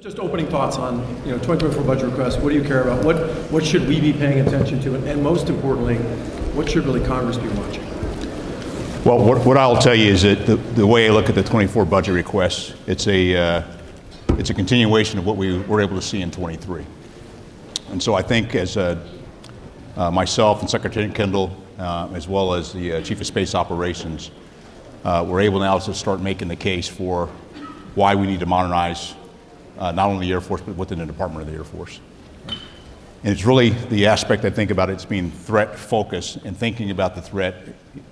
Just opening thoughts on 2024 budget request. What do you care about? What should we be paying attention to? And most importantly, what should really Congress be watching? Well, what I'll tell you is that the way I look at the 24 budget request, it's a continuation of what we were able to see in 23. And so I think as myself and Secretary Kendall, as well as the Chief of Space Operations, we're able now to start making the case for why we need to modernize not only the Air Force, but within the Department of the Air Force. And it's really the aspect I think about it's being threat focused and thinking about the threat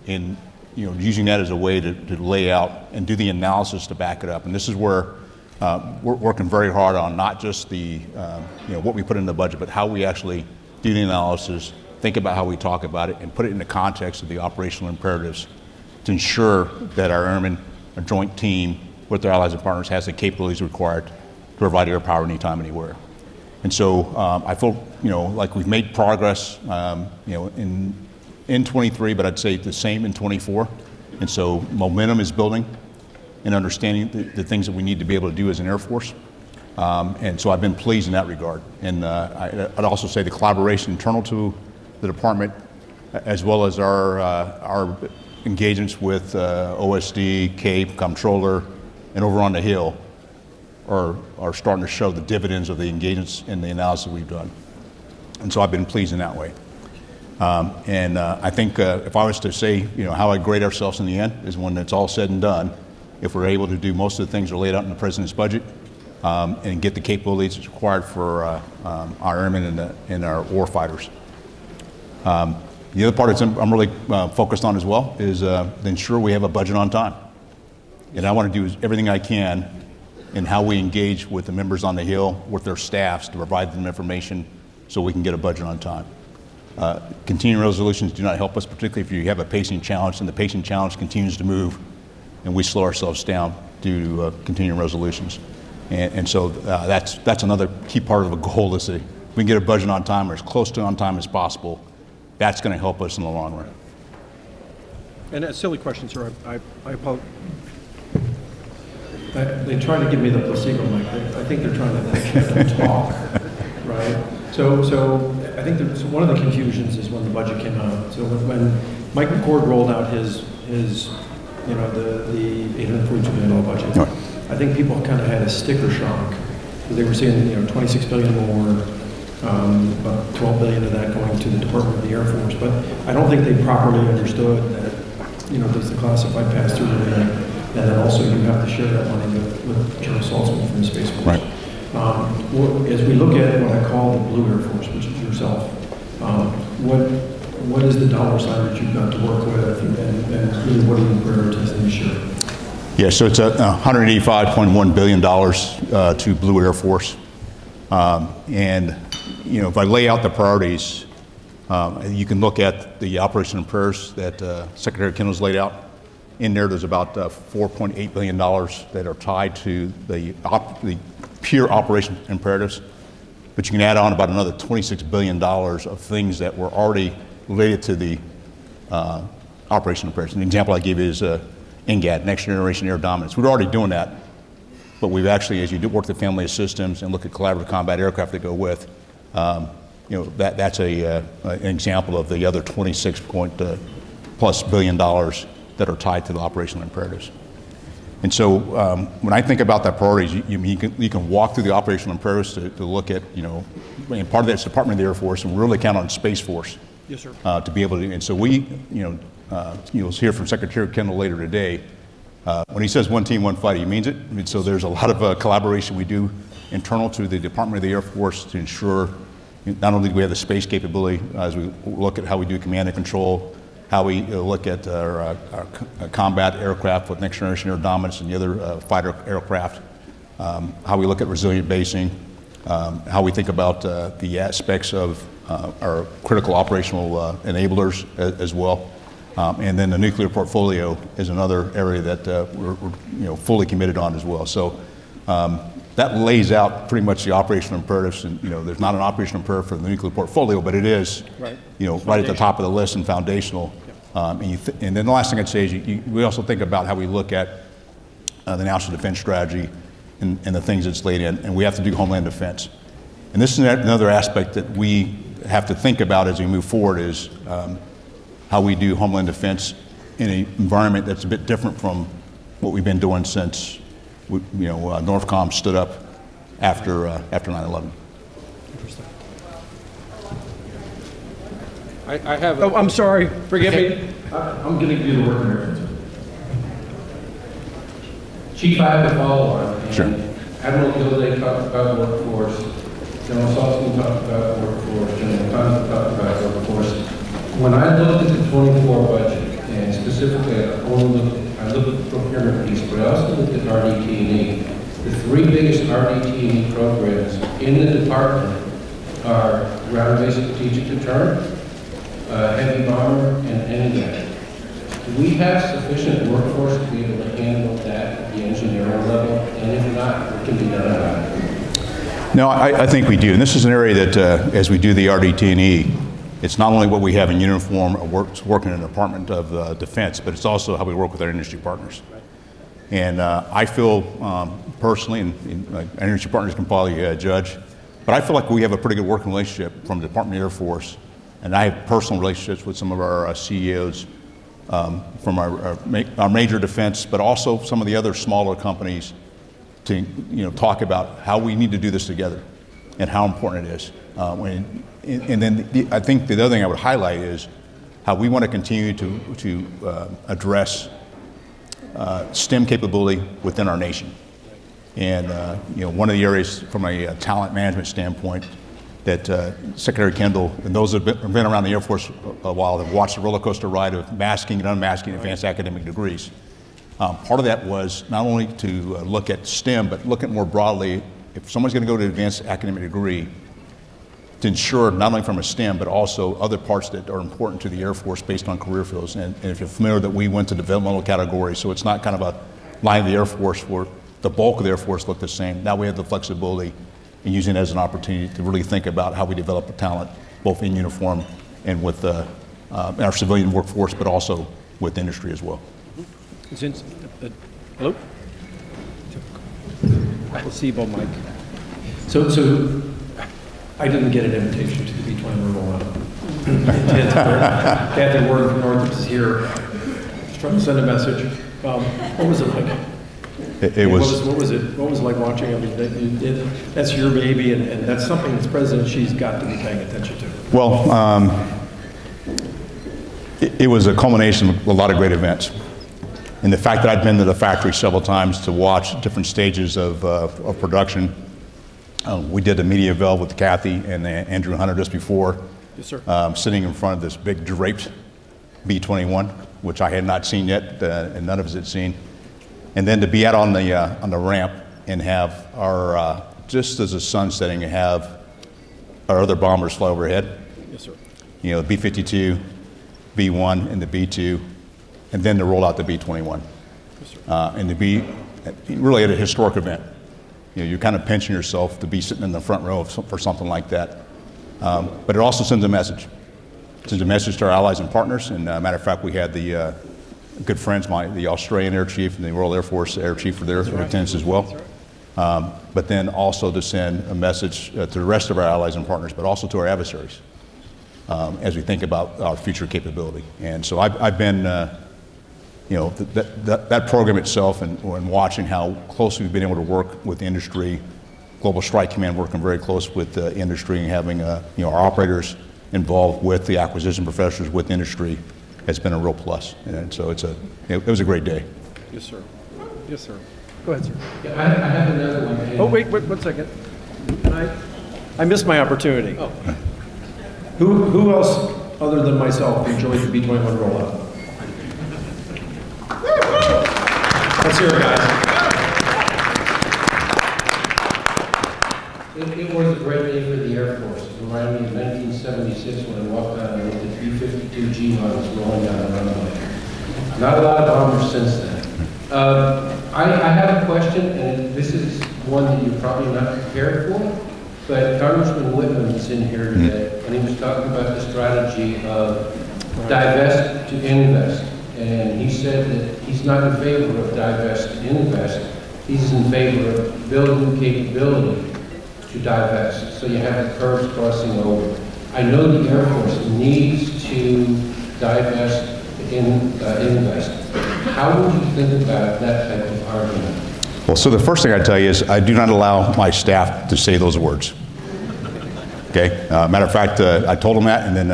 in using that as a way to lay out and do the analysis to back it up. And this is where we're working very hard on not just the what we put in the budget, but how we actually do the analysis, think about how we talk about it, and put it in the context of the operational imperatives to ensure that our airmen, our joint team, with their allies and partners, has the capabilities required to provide air power anytime, anywhere. And so I feel like we've made progress in 23, but I'd say the same in 24. And so momentum is building and understanding the things that we need to be able to do as an Air Force. And so I've been pleased in that regard. And I'd also say the collaboration internal to the department, as well as our engagements with OSD, CAPE, Comptroller, and over on the Hill are starting to show the dividends of the engagements and the analysis we've done. And so I've been pleased in that way. I think if I was to say, how I grade ourselves in the end is when it's all said and done, if we're able to do most of the things that are laid out in the President's budget and get the capabilities required for our airmen and our war fighters. The other part that I'm really focused on as well is to ensure we have a budget on time. And I want to do everything I can in how we engage with the members on the Hill, with their staffs, to provide them information so we can get a budget on time. Continuing resolutions do not help us, particularly if you have a pacing challenge and the pacing challenge continues to move and we slow ourselves down due to continuing resolutions. And so that's another key part of the goal is that if we can get a budget on time or as close to on time as possible, that's going to help us in the long run. And a silly question, sir. I apologize. They try to give me the placebo mic. I think they're trying to talk, right? So I think one of the confusions is when the budget came out. So when Mike McCord rolled out his the $842 billion budget, right. I think people kind of had a sticker shock because they were seeing $26 billion more, about $12 billion of that going to the Department of the Air Force. But I don't think they properly understood that there's the classified pass-through billion, and then also you have to share that money with General Saltzman from the Space Force. Right. As we look at what I call the Blue Air Force, which is yourself, what is the dollar sign that you've got to work with, and really what are you prioritizing this year? Yeah, so it's $185.1 billion to Blue Air Force. And if I lay out the priorities, you can look at the operational imperatives that Secretary Kendall's laid out. In there's about $4.8 billion that are tied to the pure operation imperatives, but you can add on about another $26 billion of things that were already related to the operation imperatives. An example I give you is NGAD, Next Generation Air Dominance. We're already doing that, but we've actually, as you do work the family of systems and look at collaborative combat aircraft that go with, that's an example of the other 26+ billion dollars that are tied to the operational imperatives. And so when I think about that priorities, you can walk through the operational imperatives to look at, and part of that's Department of the Air Force, and we really count on Space Force. Yes, sir. To be able to, and so we, you'll hear from Secretary Kendall later today, when he says one team, one fight, he means it. I mean, so there's a lot of collaboration we do internal to the Department of the Air Force to ensure not only do we have the space capability as we look at how we do command and control, how we look at our combat aircraft with Next Generation Air Dominance and the other fighter aircraft, how we look at resilient basing, how we think about the aspects of our critical operational enablers as well. And then the nuclear portfolio is another area that we're fully committed on as well. So that lays out pretty much the operational imperatives. And there's not an operational imperative for the nuclear portfolio, but it is right at the top of the list and foundational. And then the last thing I'd say is we also think about how we look at the national defense strategy and the things it's laid in, and we have to do Homeland Defense. And this is another aspect that we have to think about as we move forward is how we do Homeland Defense in an environment that's a bit different from what we've been doing since Northcom stood up after 9/11. Interesting. I have. Oh, I'm sorry. Forgive me. I'm going to give you the word here. Chief, I have a follow-on. Sure. Admiral Gilday talked about workforce. General Saltzman talked about workforce. General Thompson talked about workforce. When I looked at the 24 budget, and specifically I looked at the procurement piece, but I also looked at RDT&E. The three biggest RDT&E programs in the department are ground-based strategic deterrent, heavy bomber, and NGAD. Do we have sufficient workforce to be able to handle that at the engineering level? And if not, what can be done about it? No, I think we do. And this is an area that, as we do the RDT&E, it's not only what we have in uniform or working in the Department of Defense, but it's also how we work with our industry partners. And I feel personally, and our industry partners can probably judge, but I feel like we have a pretty good working relationship from the Department of the Air Force, and I have personal relationships with some of our CEOs from our major defense, but also some of the other smaller companies to talk about how we need to do this together and how important it is. And then I think the other thing I would highlight is how we want to continue to address STEM capability within our nation. And one of the areas from a talent management standpoint that Secretary Kendall and those that have been around the Air Force a while have watched the roller coaster ride of masking and unmasking advanced academic degrees. Part of that was not only to look at STEM, but look at more broadly, if someone's going to go to an advanced academic degree, to ensure not only from a STEM, but also other parts that are important to the Air Force based on career fields. And if you're familiar that we went to developmental categories, so it's not kind of a line of the Air Force where the bulk of the Air Force look the same. Now we have the flexibility and using it as an opportunity to really think about how we develop the talent, both in uniform and with our civilian workforce, but also with industry as well. Hello? Placebo mic. So I didn't get an invitation to the B-21 rollout. Kathy Warden from Northrop is here. Just trying to send a message. What was it like? What was it like watching? I mean, that's your baby, and that's something that's President Xi's got to be paying attention to. Well, it was a culmination of a lot of great events. And the fact that I'd been to the factory several times to watch different stages of production. We did a media avail with Kathy and Andrew Hunter just before. Yes, sir. Sitting in front of this big draped B-21, which I had not seen yet, and none of us had seen. And then to be out on the ramp and have our, just as the sun's setting, have our other bombers fly overhead. Yes, sir. The B-52, B-1, and the B-2, and then to roll out the B-21. Yes, sir. And to be really at a historic event. You're kind of pinching yourself to be sitting in the front row for something like that. But it also sends a message. It sends a message to our allies and partners. And matter of fact, we had the good friends, the Australian Air Chief and the Royal Air Force Air Chief for their attendance as well. But then also to send a message to the rest of our allies and partners, but also to our adversaries as we think about our future capability. And so I've been, that program itself and watching how closely we've been able to work with industry, Global Strike Command working very close with industry and having our operators involved with the acquisition professionals with industry has been a real plus. And so it was a great day. Yes, sir. Yes, sir. Go ahead, sir. Yeah, I have another one. Oh, wait 1 second. I missed my opportunity. Oh. Who else, other than myself, enjoyed the B-21 rollout? Let's hear it, guys. It was a great day for the Air Force. It reminded me of 1976 when I walked out and looked at 352 G-models rolling down the runway. Not a lot of bombers since then. I have a question, and this is one that you're probably not prepared for, but Congressman Whitman is in here today, and he was talking about the strategy of divest to invest. And he said that he's not in favor of divest to invest, he's in favor of building capability to divest, so you have the curves crossing over. I know the Air Force needs to divest invest. How would you think about that type of argument? Well, so the first thing I tell you is I do not allow my staff to say those words. Okay? Matter of fact, I told them that, and then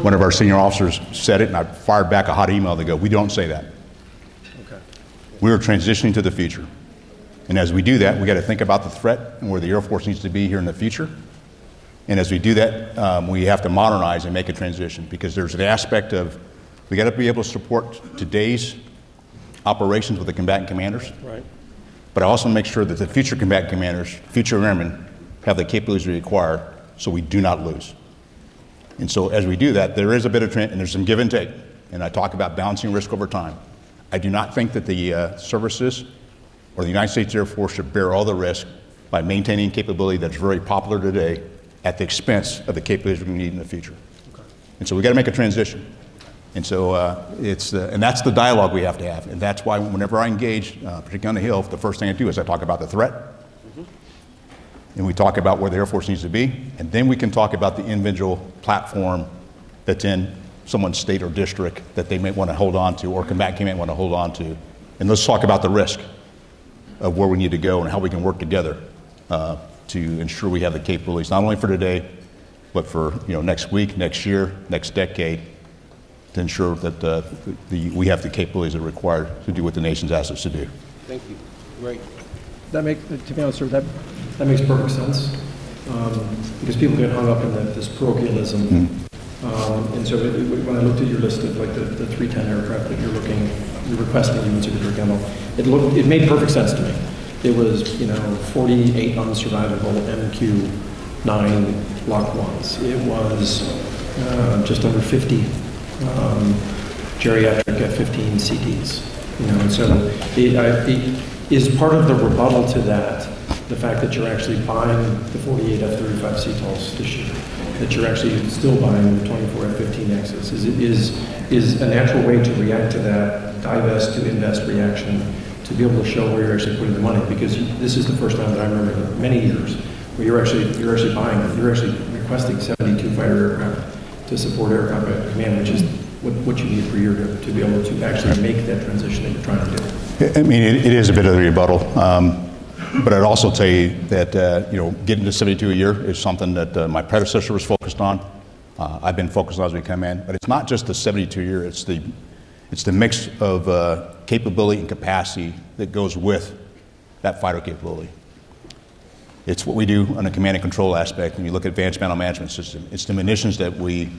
one of our senior officers said it, and I fired back a hot email to go, we don't say that. Okay. We are transitioning to the future. And as we do that, we got to think about the threat and where the Air Force needs to be here in the future. And as we do that, we have to modernize and make a transition, because there's an aspect of, we got to be able to support today's operations with the combatant commanders. Right. But I also make sure that the future combatant commanders, future airmen, have the capabilities we require so we do not lose. And so as we do that, there is a bit of trend, and there's some give and take. And I talk about balancing risk over time. I do not think that the services or the United States Air Force should bear all the risk by maintaining capability that's very popular today at the expense of the capabilities we need in the future. Okay. And so we got to make a transition. And so and that's the dialogue we have to have. And that's why whenever I engage, particularly on the Hill, the first thing I do is I talk about the threat. And we talk about where the Air Force needs to be. And then we can talk about the individual platform that's in someone's state or district that they may want to hold on to, or combatant command want to hold on to. And let's talk about the risk of where we need to go and how we can work together to ensure we have the capabilities, not only for today, but for next week, next year, next decade, to ensure that we have the capabilities that are required to do what the nation's asked us to do. Thank you. Great. To be honest, sir, that makes perfect sense, because people get hung up in this parochialism. And so when I looked at your list of like the 310 aircraft that you're requesting, you and Secretary Kendall, it made perfect sense to me. It was 48 unsurvivable MQ-9 Block 1s. It was just under 50 geriatric F-15 CDs. And so it is part of the rebuttal to that the fact that you're actually buying the 48 F-35 CTOLs this year, that you're actually still buying the 24 F-15Xs, is a natural way to react to that divest to invest reaction, to be able to show where you're actually putting the money, because this is the first time that I remember in many years where you're actually buying it. You're actually requesting 72 fighter aircraft to support air combat command, which is what you need per year to be able to actually make that transition that you're trying to do. I mean, it is a bit of a rebuttal. But I'd also tell you that getting to 72 a year is something that my predecessor was focused on. I've been focused on as we come in. But it's not just the 72 a year. It's the mix of capability and capacity that goes with that fighter capability. It's what we do on the command and control aspect. When you look at advanced battle management system, it's the munitions that we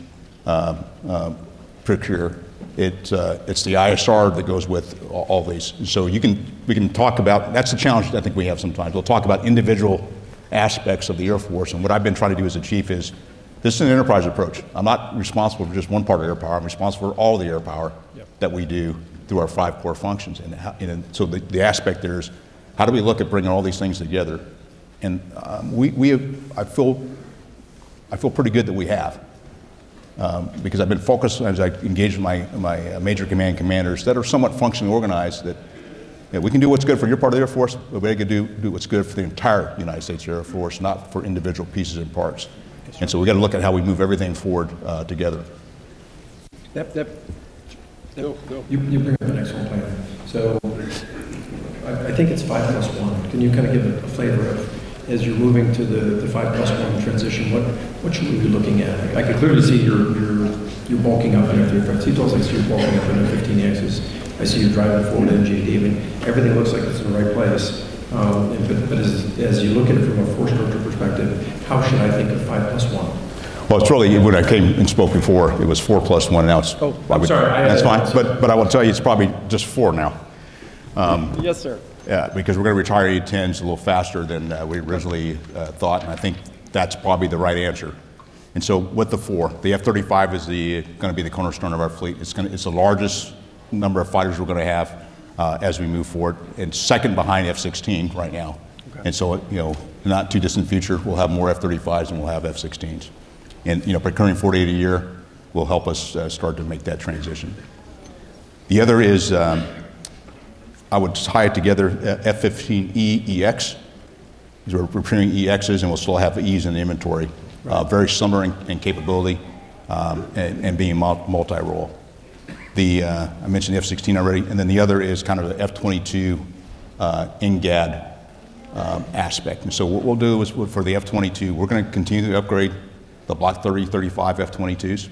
procure. It's the ISR that goes with all these. So we can talk about, that's the challenge I think we have sometimes. We'll talk about individual aspects of the Air Force, and what I've been trying to do as a chief is, this is an enterprise approach. I'm not responsible for just one part of air power. I'm responsible for all the air power that we do through our 5 core functions. And so the aspect there is, how do we look at bringing all these things together? And I feel pretty good that we have. Because I've been focused as I engage with my major command commanders that are somewhat functionally organized, that we can do what's good for your part of the Air Force, but we can do what's good for the entire United States Air Force, not for individual pieces and parts. And so we got to look at how we move everything forward together. You bring up an excellent plan. So I think it's 5+1. Can you kind of give a flavor of, as you're moving to the 5+1 transition, what should we be looking at? I could clearly see you're bulking up in F-35 CTOLs. I see you're bulking up in F-15Xs. I see you driving forward MGD. I mean, everything looks like it's in the right place. But as you look at it from a force structure perspective, how should I think of 5+1? Well, it's really, when I came and spoke before, it was 4+1. Now it's. Oh, I'm sorry. That's fine. But I will tell you, it's probably just 4 now. Yes, sir. Yeah, because we're going to retire A-10s a little faster than we originally thought, and I think that's probably the right answer. And so with the 4, the F-35 is going to be the cornerstone of our fleet. It's the largest number of fighters we're going to have as we move forward, and second behind F-16 right now. Okay. And so, not too distant future, we'll have more F-35s than we'll have F-16s. And, procuring 48 a year will help us start to make that transition. The other is, I I would tie it together, F-15E EX. We're preparing EXs and we'll still have E's in the inventory. Very similar in capability and being multi-role. I mentioned the F-16 already, and then the other is kind of the F-22 NGAD aspect. And so what we'll do is for the F-22, we're going to continue to upgrade the Block 30, 35 F-22s,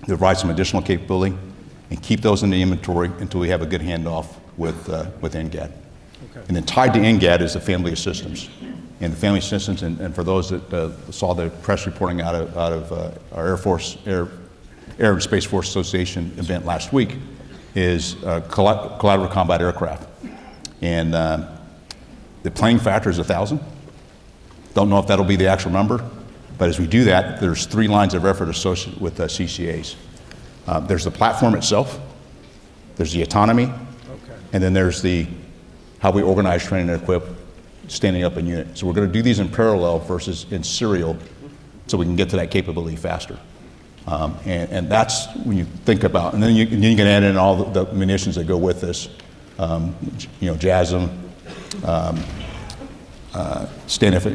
provide some additional capability, and keep those in the inventory until we have a good handoff with NGAD. Okay. And then tied to NGAD is the family of systems. And the family of systems, and for those that saw the press reporting out of our Air and Space Force Association event last week, is collaborative combat aircraft. And the playing factor is 1,000. Don't know if that'll be the actual number, but as we do that, there's 3 lines of effort associated with CCAs. There's the platform itself, there's the autonomy, and then there's how we organize, train, and equip, standing up a unit. So we're going to do these in parallel versus in serial, so we can get to that capability faster. And that's when you think about, and then you can add in all the munitions that go with this, JASM, stand-up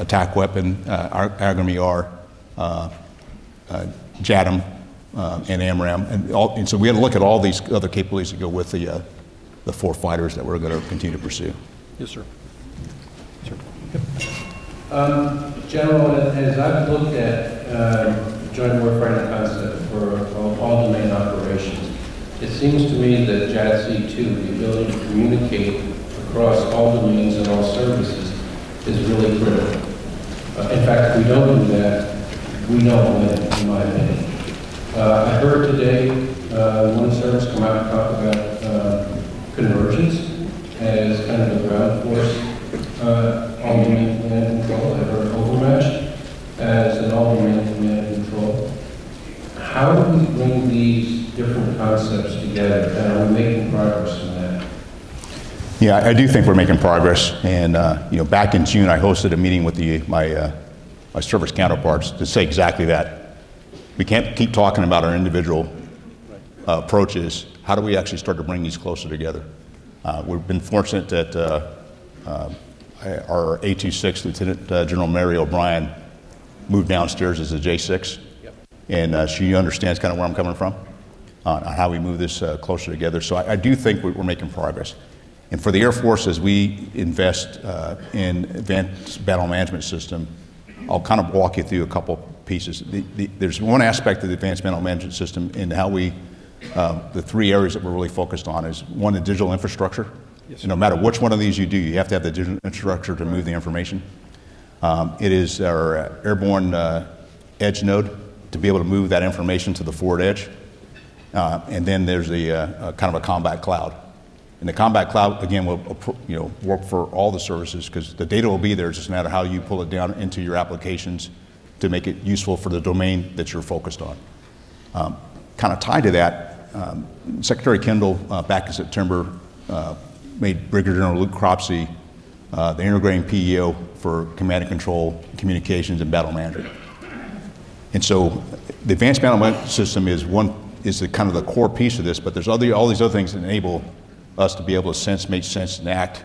attack weapon, AGRM-ER, JADM, and AMRAAM, and so we had to look at all these other capabilities that go with the 4 fighters that we're going to continue to pursue. Yes, sir. General, as I've looked at joint warfighting concept for all domain operations, it seems to me that JADC2, the ability to communicate across all domains and all services, is really critical. In fact, if we don't do that, we don't win, in my opinion. I heard today one service come out and talk about Convergence as kind of a ground force all-domain command and control. I heard Overmatch as an all-domain command and control. How do we bring these different concepts together, and are we making progress in that? Yeah, I do think we're making progress, and back in June, I hosted a meeting with my service counterparts to say exactly that. We can't keep talking about our individual approaches. How do we actually start to bring these closer together? We've been fortunate that our A26 Lieutenant General Mary O'Brien moved downstairs as a J6, and she understands kind of where I'm coming from on how we move this closer together. So I do think we're making progress. And for the Air Force, as we invest in advanced battle management system, I'll kind of walk you through a couple pieces. There's one aspect of the advanced battle management system in how the 3 areas that we're really focused on is, one, the digital infrastructure. Yes, no matter which one of these you do, you have to have the digital infrastructure to move the information. It is our airborne edge node to be able to move that information to the forward edge. And then there's the kind of a combat cloud. And the combat cloud, again, will work for all the services because the data will be there. It's just a matter of how you pull it down into your applications to make it useful for the domain that you're focused on. Kind of tied to that, Secretary Kendall, back in September, made Brigadier General Luke Cropsey the integrating PEO for command and control, communications, and battle management. And so the advanced battle management system is the kind of the core piece of this, but there's all these other things that enable us to be able to sense, make sense, and act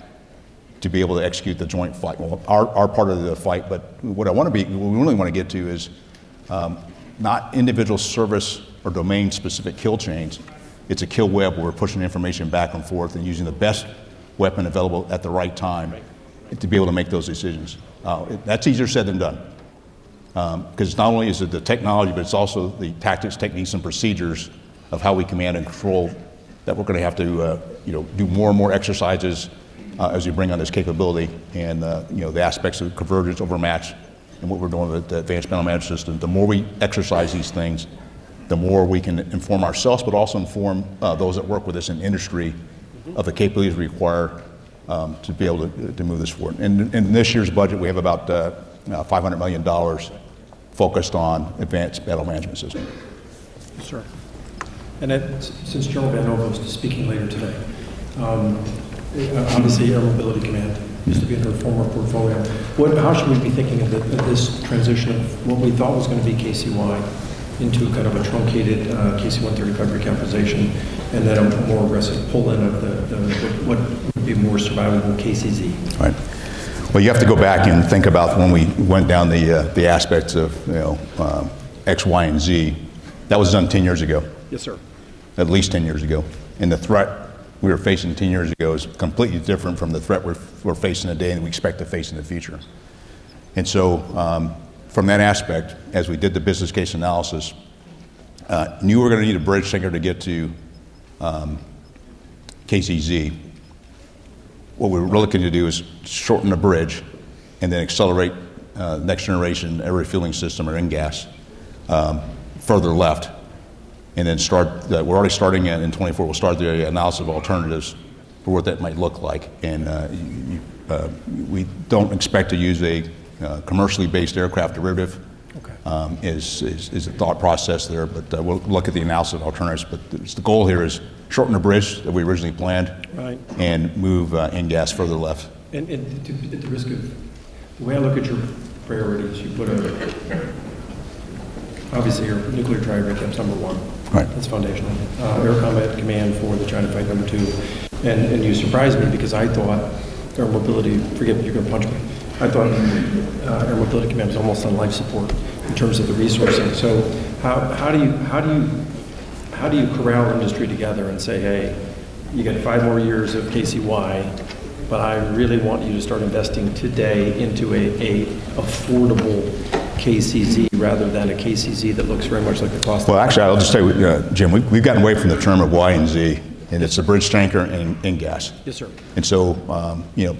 to be able to execute the joint fight. Well, our part of the fight, but what we really want to get to is not individual service or domain-specific kill chains. It's a kill web where we're pushing information back and forth and using the best weapon available at the right time to be able to make those decisions. That's easier said than done. Because not only is it the technology, but it's also the tactics, techniques, and procedures of how we command and control that we're going to have to do more and more exercises as we bring on this capability and the aspects of convergence, overmatch, and what we're doing with the advanced battle management system. The more we exercise these things, the more we can inform ourselves, but also inform those that work with us in industry of the capabilities required to be able to move this forward. And in this year's budget, we have about $500 million focused on advanced battle management system. Yes, sir. And since General Van Ovel is speaking later today, obviously Air Mobility Command used to be in her former portfolio. How should we be thinking of this transition of what we thought was going to be KCY into kind of a truncated KC135 recapitalization, and then a more aggressive pull-in of what would be more survivable KCZ. Right. Well, you have to go back and think about when we went down the aspects of, X, Y, and Z. That was done 10 years ago, Yes, sir. at least 10 years ago. And the threat we were facing 10 years ago is completely different from the threat we're facing today and we expect to face in the future. And so from that aspect, as we did the business case analysis, knew we were going to need a bridge sinker to get to KCZ. What we were really looking to do is shorten the bridge and then accelerate next generation air refueling system or in-gas further left. And then we're already starting in 24, we'll start the analysis of alternatives for what that might look like. And we don't expect to use a commercially based aircraft derivative. Okay. Is the thought process there, but we'll look at the analysis of alternatives. But the goal here is shorten the bridge that we originally planned, right, and move in-gas further left. And at the risk of, the way I look at your priorities, you put obviously your nuclear tri-recap's number one. Right. That's foundational. Air Combat Command for the China Fight number two. And you surprised me because I thought air mobility, forget you're going to punch me, I thought Air Mobility Command was almost on life support in terms of the resourcing. So how do you corral industry together and say, hey, you got 5 more years of KCY, but I really want you to start investing today into a affordable KCZ rather than a KCZ that looks very much like the cost. Well, actually, I'll just tell you, Jim, we've gotten away from the term of Y and Z, and it's a bridge tanker and in-gas. Yes, sir. And so,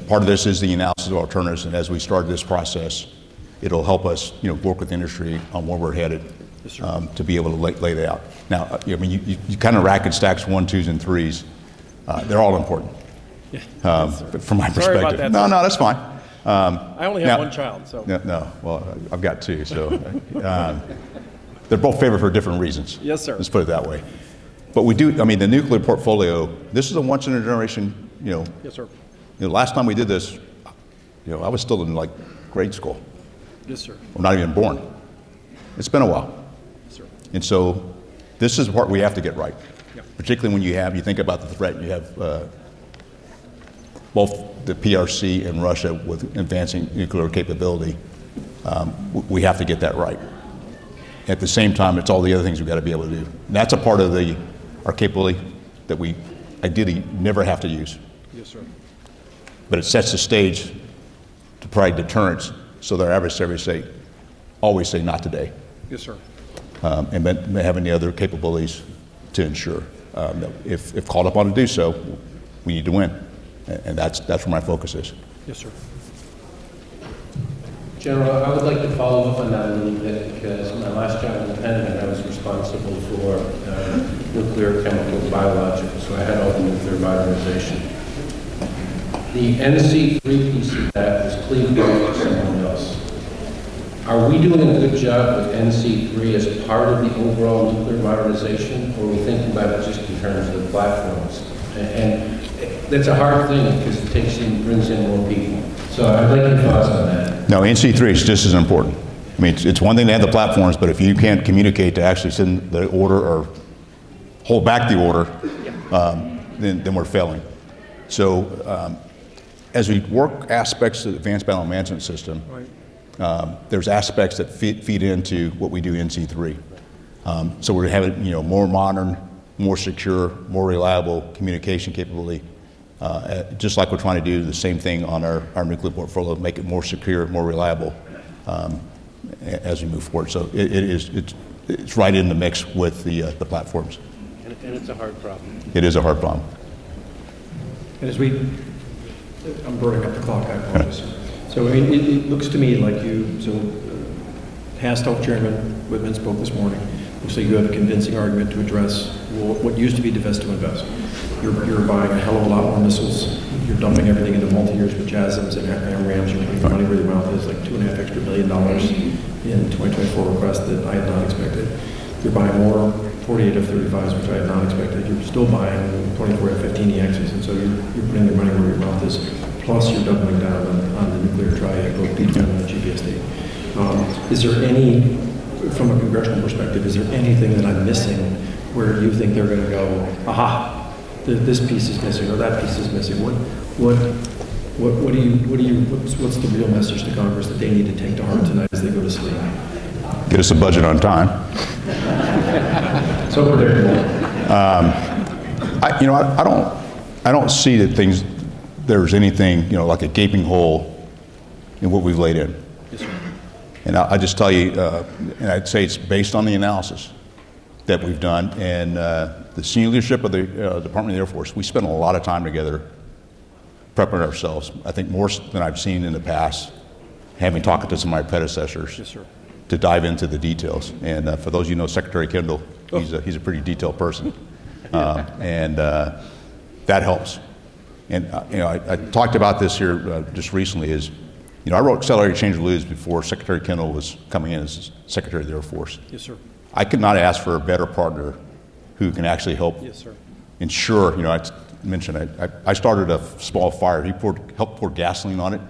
part of this is the analysis of alternatives, and as we start this process, it'll help us, work with the industry on where we're headed. Yes, sir. To be able to lay that out. Now, you kind of rack and stacks 1, 2s, and 3s. They're all important. Yeah. From my perspective. Sorry about that, no, that's fine. I only have one child, so. No, well, I've got 2, so they're both favored for different reasons. Yes, sir. Let's put it that way. But we do, the nuclear portfolio, this is a once in a generation, Yes, sir. Last time we did this, I was still in grade school. Yes, sir. I'm not even born. It's been a while. Yes, sir. And so this is what we have to get right. Yep. Particularly when you think about the threat, you have both the PRC and Russia with advancing nuclear capability. We have to get that right. At the same time, it's all the other things we've got to be able to do. And that's a part of our capability that we ideally never have to use. Yes, sir. But it sets the stage to provide deterrence so that our adversaries always say not today. Yes, sir. And then having the other capabilities to ensure that if called upon to do so, we need to win. And that's where my focus is. Yes, sir. General, I would like to follow up on that a little bit because my last job in the Pentagon, I was responsible for nuclear, chemical, biological, so I had all the nuclear modernization. The NC3 piece of that was cleaved off to someone else. Are we doing a good job with NC3 as part of the overall nuclear modernization, or are we thinking about it just in terms of the platforms? And that's a hard thing because it brings in more people. So I'd like your thoughts on that. No, NC3 is just as important. It's one thing to have the platforms, but if you can't communicate to actually send the order or hold back the order, then we're failing. So as we work aspects of the advanced battle management system, there's aspects that feed into what we do in NC3. So we're having more modern, more secure, more reliable communication capability. Just like we're trying to do the same thing on our nuclear portfolio, make it more secure, more reliable as we move forward. So it's right in the mix with the platforms. And it's a hard problem. It is a hard problem. And I'm burning up the clock, I apologize. So it looks to me like Hastoff Chairman Whitman spoke this morning. Looks like you have a convincing argument to address what used to be divest to invest. You're buying a hell of a lot more missiles. You're dumping everything into multi-years with JASMs and AMRAAMs. You're putting money where your mouth is, like $2.5 billion in 2024 request that I had not expected. You're buying more 48 F-35s, which I had not expected. You're still buying 24 F-15EXs, and so you're putting your money where your mouth is. Plus, you're doubling down on the nuclear triad, both D10 and the GBSD. Is there any from a congressional perspective, is there anything that I'm missing where you think they're going to go, aha, this piece is missing or that piece is missing? What's the real message to Congress that they need to take to heart tonight as they go to sleep? Get us a budget on time. So predictable. I don't see that there's anything, like a gaping hole in what we've laid in. Yes, sir. And I just tell you, and I'd say it's based on the analysis that we've done, and the senior leadership of the Department of the Air Force, we spent a lot of time together prepping ourselves, I think more than I've seen in the past, having talked to some of my predecessors. Yes, sir. To dive into the details. And for those of you who know Secretary Kendall, he's a pretty detailed person. And that helps. And I talked about this here just recently is, I wrote Accelerated Change or Lose before Secretary Kendall was coming in as Secretary of the Air Force. Yes, sir. I could not ask for a better partner who can actually help ensure, I mentioned I started a small fire. He helped pour gasoline on it,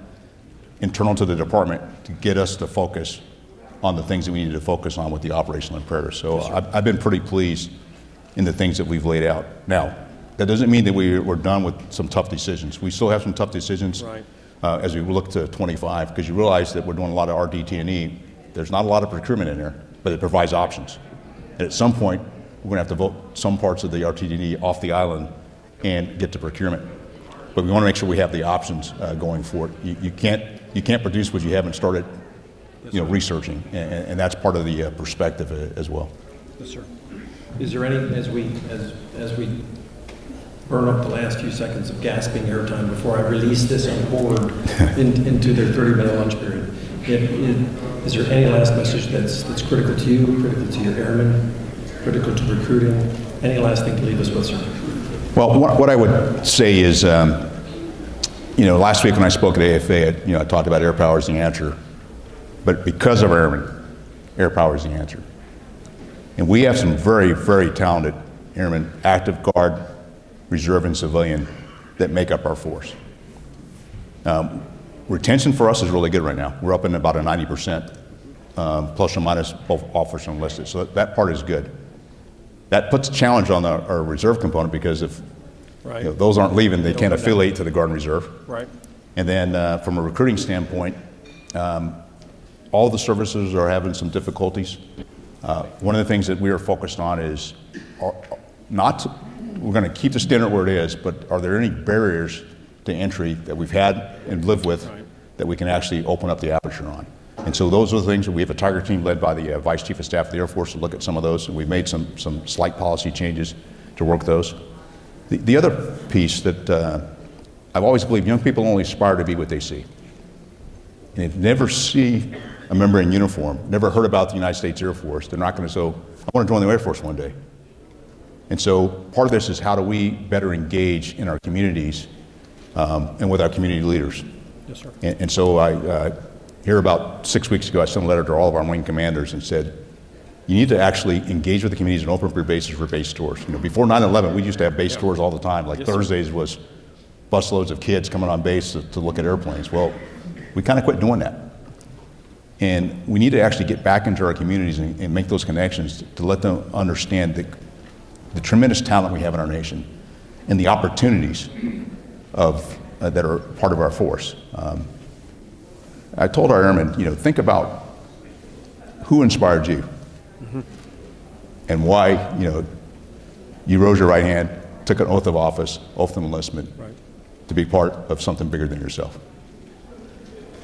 internal to the department, to get us to focus on the things that we needed to focus on with the operational imperatives. So I've been pretty pleased in the things that we've laid out. Now, that doesn't mean that we're done with some tough decisions. We still have some tough decisions as we look to 25, because you realize that we're doing a lot of RDT&E. There's not a lot of procurement in there, but it provides options. And at some point, we're going to have to vote some parts of the RDT&E off the island and get to procurement. But we want to make sure we have the options going forward. You can't produce what you haven't started researching, and that's part of the perspective as well. Yes, sir. Is there any, as we burn up the last few seconds of gasping airtime before I release this on board into their 30-minute lunch period, is there any last message that's critical to you, critical to your airmen, critical to recruiting? Any last thing to leave us with, sir? Well, what I would say is, last week when I spoke at AFA, I talked about air power as the answer. But because of airmen, air power is the answer. And we have some very, very talented airmen, active guard, reserve, and civilian, that make up our force. Retention for us is really good right now. We're up in about a 90%, plus or minus, both officers and enlisted. So that part is good. That puts a challenge on our reserve component, because if those aren't leaving, they can't affiliate to the Guard and Reserve. Right. And then from a recruiting standpoint, all the services are having some difficulties. One of the things that we are focused on is we're going to keep the standard where it is, but are there any barriers to entry that we've had and lived with that we can actually open up the aperture on? And so those are the things that we have a Tiger team led by the Vice Chief of Staff of the Air Force to look at some of those, and we've made some slight policy changes to work those. The other piece that I've always believed, young people only aspire to be what they see. And if they never see a member in uniform, never heard about the United States Air Force, they're not going to say, I want to join the Air Force one day. And so part of this is how do we better engage in our communities and with our community leaders. Yes, sir. And so here about 6 weeks ago, I sent a letter to all of our wing commanders and said, you need to actually engage with the communities and open up your bases for base tours. Before 9/11, we used to have base tours all the time. Like Thursdays was busloads of kids coming on base to look at airplanes. Well, we kind of quit doing that. And we need to actually get back into our communities and make those connections to let them understand the tremendous talent we have in our nation and the opportunities that are part of our force. I told our airmen, think about who inspired you and why, you rose your right hand, took an oath of office, oath of enlistment, to be part of something bigger than yourself.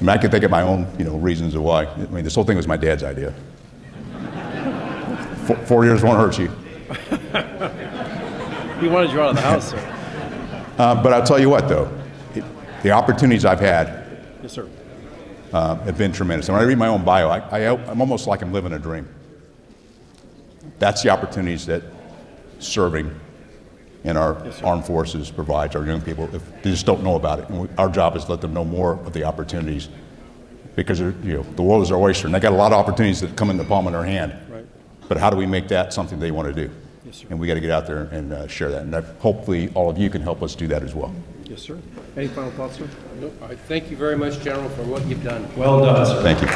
I mean, I can think of my own, reasons of why. I mean, this whole thing was my dad's idea. 4 years won't hurt you. He wanted you out of the house, sir. But I'll tell you what, though, the opportunities I've had have been tremendous. And when I read my own bio, I'm almost like I'm living a dream. That's the opportunities that serving in our armed forces provides our young people. If they just don't know about it, and our job is to let them know more of the opportunities, because the world is our oyster, and they got a lot of opportunities that come in the palm of their hand. Right. But how do we make that something they want to do? Yes, sir. And we got to get out there and share that. And hopefully all of you can help us do that as well. Yes, sir. Any final thoughts, sir? Nope. Thank you very much, General, for what you've done. Well done, sir. Thank you.